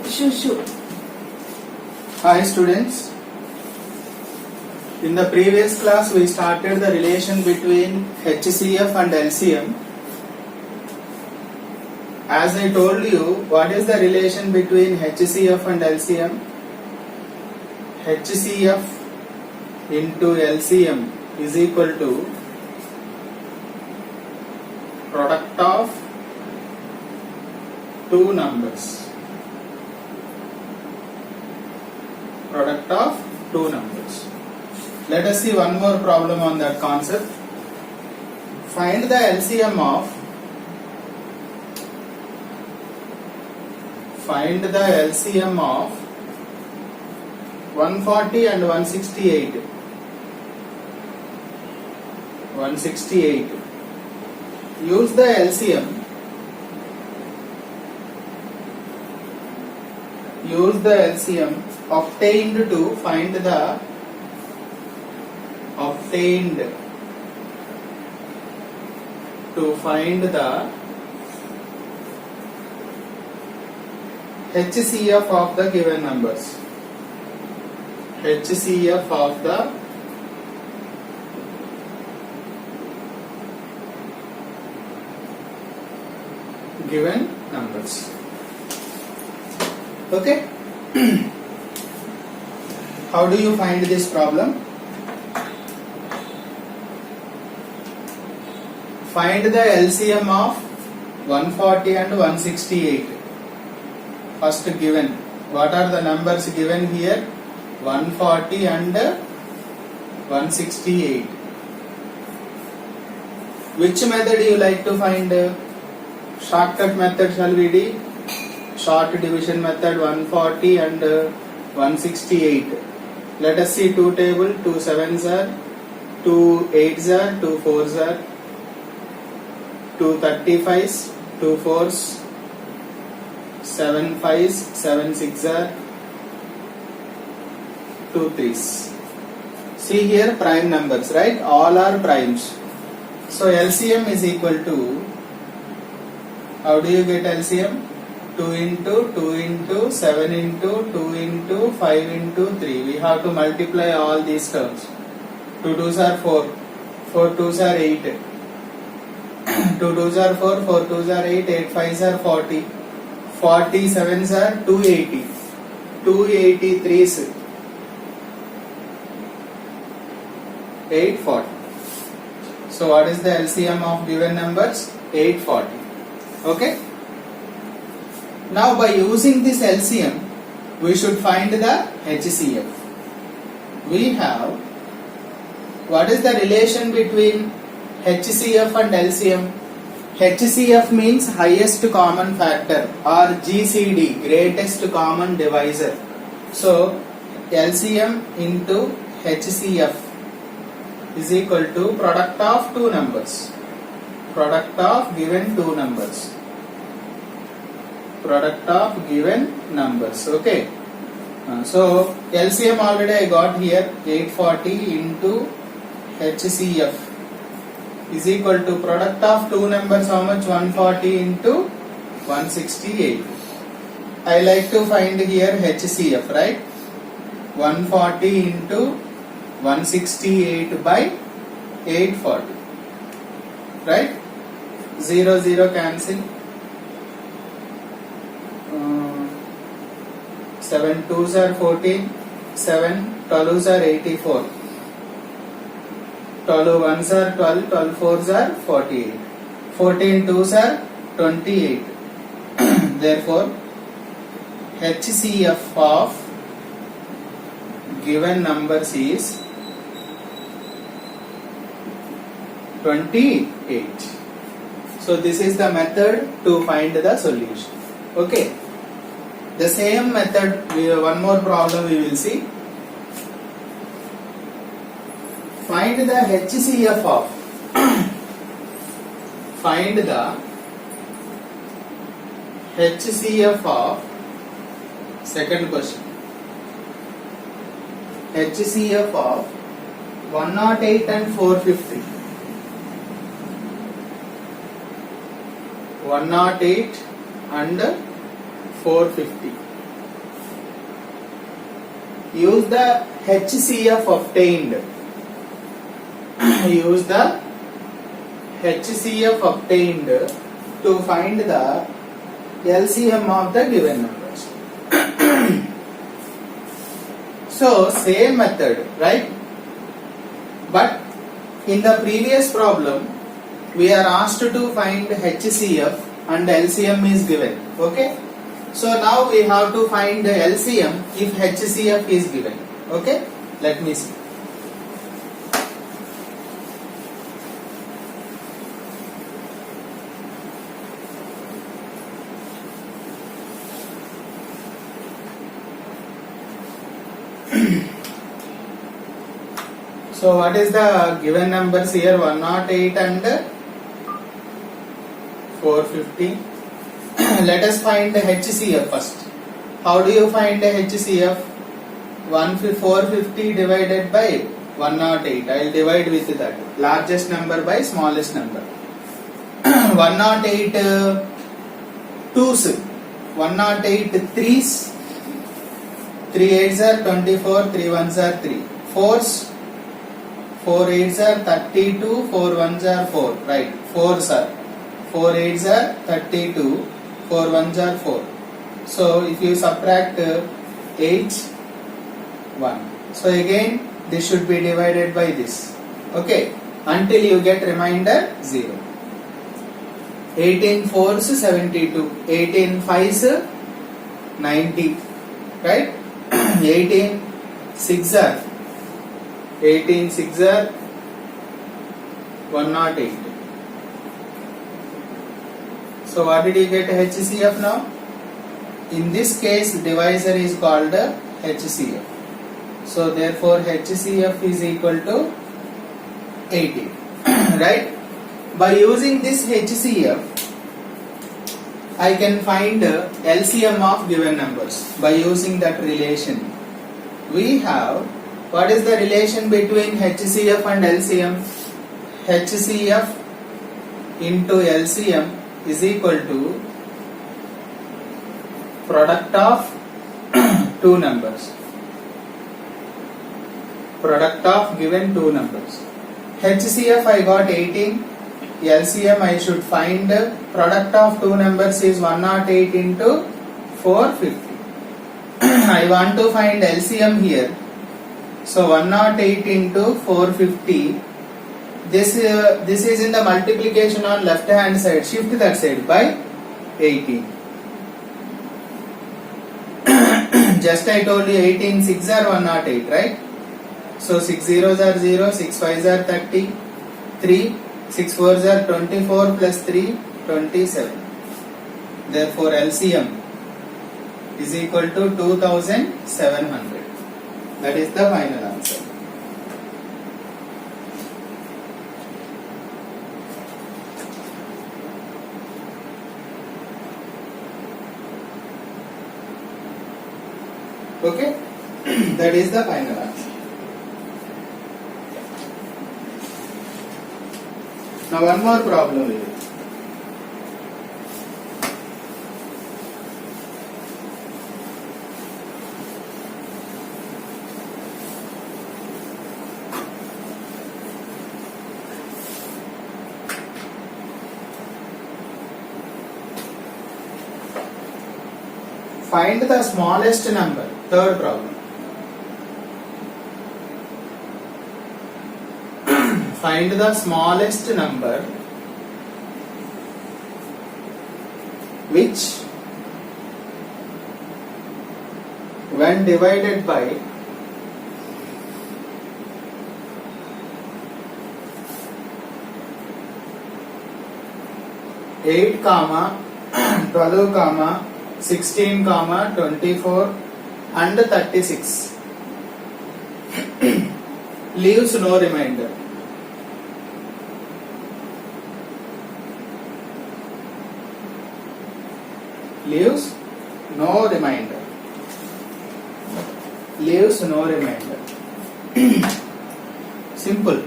Shoo. Hi students. In the previous class we started the relation between HCF and LCM. As I told you, what is the relation between HCF and LCM? HCF into LCM is equal to product of two numbers. Product of two numbers. Let us see one more problem on that concept. Find the LCM of 140 and 168. 168. Use the LCM. Use the LCM obtained to find the HCF of the given numbers. HCF of the given numbers. Okay? How do you find this problem? Find the LCM of 140 and 168. First given. What are the numbers given here? 140 and 168. Which method you like to find? Shortcut method shall we do? Short division method 140 and 168. Let us see two table. 2 7s are, 2 8s are, 2 4s are, 2 35s, 2 4s, 7 5s, 7 6 are, 2 3s. See here prime numbers, right? All are primes. So LCM is equal to, how do you get LCM? 2 into 2 into 7 into 2 into 5 into 3. We have to multiply all these terms. 2 2s are 4, 4 2s are 8, 2 2s are 4, 4 2s are 8, 8 5s are 40, 47s are 280, 283s 840. So what is the LCM of given numbers? 840. Okay? Now by using this LCM, we should find the HCF. We have, what is the relation between HCF and LCM? HCF means highest common factor, or GCD, greatest common divisor. So LCM into HCF is equal to product of two numbers. Product of given two numbers. Product of given numbers. Okay. So LCM already I got here, 840 into HCF is equal to product of two numbers. How much? 140 into 168. I like to find here HCF, right? 140 into 168 by 840, right? 0 0 cancel. 7 2s are 14, 7 12s are 84, 12 1s are 12, 12 4s are 48, 14 2s are 28. Therefore, HCF of given numbers is 28. So this is the method to find the solution. Okay. The same method, one more problem we will see. Find the HCF of second question. HCF of 108 and 450. 108 and 450. Use the HCF obtained. Use the HCF obtained to find the LCM of the given numbers. So same method, right? But in the previous problem we are asked to find HCF and LCM is given. Okay? So now we have to find the LCM if HCF is given. Okay? Let me see. So what is the given numbers here? 108 and 450. Let us find the HCF first. How do you find the HCF? 450 divided by 108. I will divide with that. Largest number by smallest number. 108 twos. 108 threes. 3 8s are 24. 3 1s are 3. Fours. 4 8s are 32. 4 1s are 4. Right. 4s are. 4 8s are 32. 4 1s are 4. So if you subtract 8, 1. So again this should be divided by this. Okay. Until you get remainder 0. 18 4s 72. 18 5s 90. Right? 18 6 are 108. So what did you get HCF now? In this case divisor is called HCF. So therefore HCF is equal to 80. Right? By using this HCF I can find LCM of given numbers by using that relation. We have, what is the relation between HCF and LCM? HCF into LCM is equal to product of two numbers. Product of given two numbers. HCF I got 18. LCM I should find product of two numbers is 108 into 450. I want to find LCM here. So 108 into 450. This is in the multiplication on left hand side. Shift that side by 18. Just I told you 18 6 are 108, right? So 6 zeros are 0, 6 5s are 30, 3, 6 4s are 24 plus 3, 27. Therefore LCM is equal to 2700. That is the final answer. Okay? That is the final answer. Now one more problem we will. Find the smallest number. Third problem. Find the smallest number which when divided by 8, 12, 16, 24 and 36 leaves no remainder. Leaves no remainder. Leaves no remainder. Simple.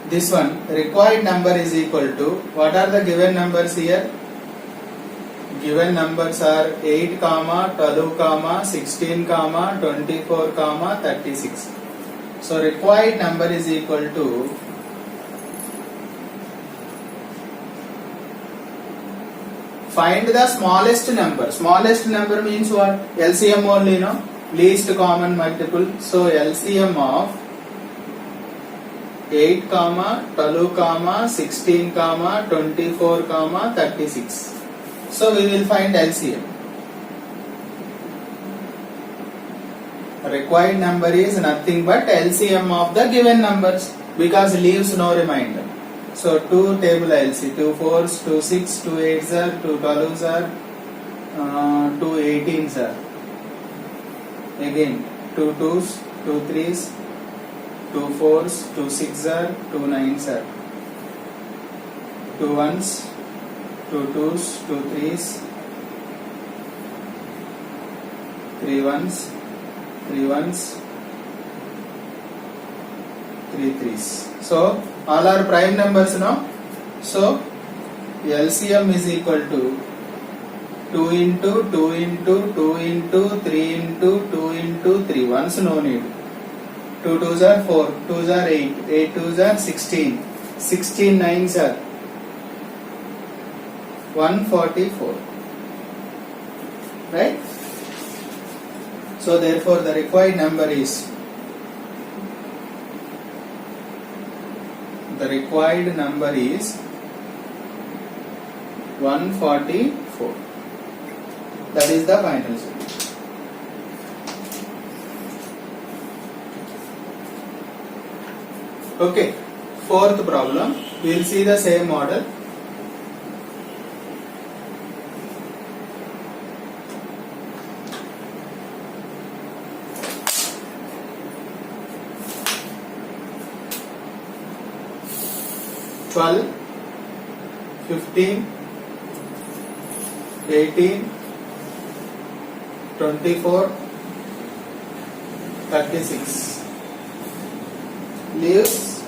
This one required number is equal to, what are the given numbers here? given numbers are 8 comma 12 comma 16 comma 24 comma 36. So required number is equal to find the smallest number. Smallest number means what? LCM only, no? Least common multiple. So LCM of 8 comma 12 comma 16 comma 24 comma 36. So we will find LCM. Required number is nothing but LCM of the given numbers because leaves no remainder. So 2 table LC, 2 4s, 2 6, 2 8s are, 2 12s are, 2 18s are. Again 2 2s, 2 3s, 2 4s, 2 6s are, 2 9s are. 2 1s, 2 2s, 2 3s, 3 1s, 3 1s, 3 3s. So all are prime numbers now. So LCM is equal to 2 into 2 into 2 into 3 into 2 into 3. Once no need. 2 2s are 4, 2s are 8, 8 2s are 16, 16 9s are 144. Right? So therefore the required number is 144. That is the final solution. Okay, fourth problem. We will see the same model. Twelve, 15, 18, 24, 36. Leaves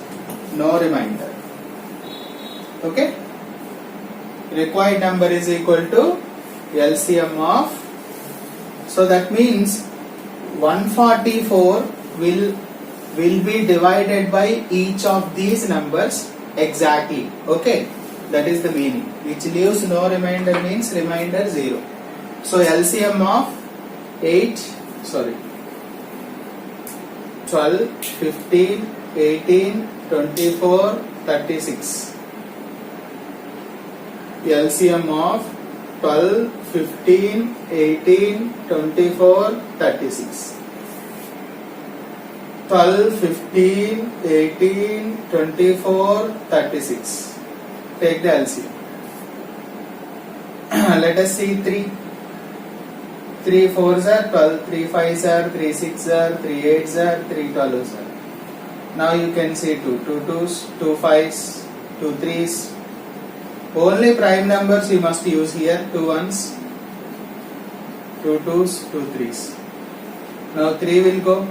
no remainder. Okay. Required number is equal to LCM of. So that means 144 will be divided by each of these numbers exactly. Okay. That is the meaning. Which leaves no remainder means remainder 0. So LCM of 12, 15, 18, 24, 36. LCM of 12, 15, 18, 24, 36. 12, 15, 18, 24, 36. Take the LCM. Let us see 3. 3 4s are 12, 3 5s are, 3 6s are, 3 8s are, 3 12s are. Now you can see 2 2s, 2 5s, 2 3s. Only prime numbers you must use here. 2 1s, 2 2s, 2 3s. Now 3 will go.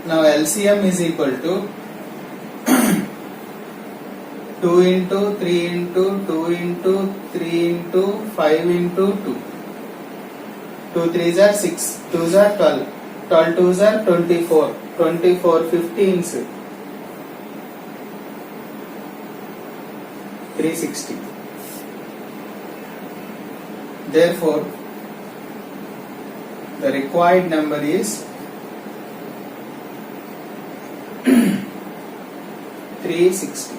Now LCM is equal to 2 into 3 into 2 into 3 into 5 into 2. 2 3s are 6, 2s are 12, 12 2s are 24, 24 15s, 360. Therefore, the required number is 360.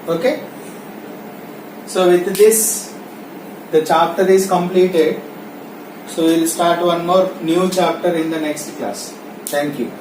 Okay. So with this, the chapter is completed. So we will start one more new chapter in the next class. Thank you.